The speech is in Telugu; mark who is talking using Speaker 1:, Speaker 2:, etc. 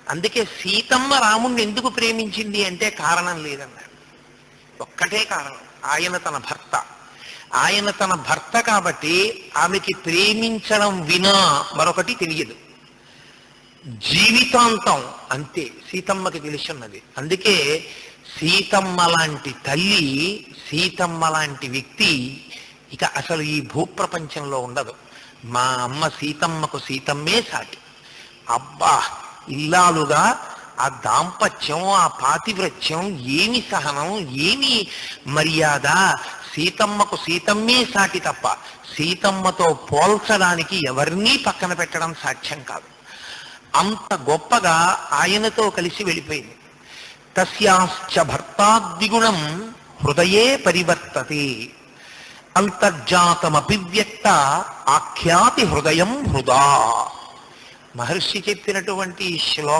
Speaker 1: అందుకే సీతమ్మ రాముణ్ణి ఎందుకు ప్రేమించింది అంటే కారణం లేదన్నాడు. ఒక్కటే కారణం, ఆయన తన భర్త. ఆయన తన భర్త కాబట్టి ఆమెకి ప్రేమించడం వినా మరొకటి తెలియదు. జీవితాంతం అంతే సీతమ్మకి తెలుసున్నది. అందుకే సీతమ్మ లాంటి తల్లి, సీతమ్మ లాంటి వ్యక్తి ఇక అసలు ఈ భూప్రపంచంలో ఉండదు. మా అమ్మ సీతమ్మకు సీతమ్మే సాటి. అబ్బా, ఇల్లాలుగా ఆ దాంపత్యం, ఆ పాతివ్రత్యం, ఏమి సహనం, ఏమి మర్యాద. సీతమ్మకు సీతమ్మే సాటి తప్ప సీతమ్మతో పోల్చడానికి ఎవరినీ పక్కన పెట్టడం సాధ్యం కాదు. అంత గొప్పగా ఆయనతో కలిసి వెళ్ళిపోయింది. తస్యాశ్చ భర్తాద్విగుణం హృదయే పరివర్తతే అంతర్జాతమభివ్యక్త ఆఖ్యాతి హృదయం హృదా. మహర్షి చెప్పినటువంటి శ్లోకం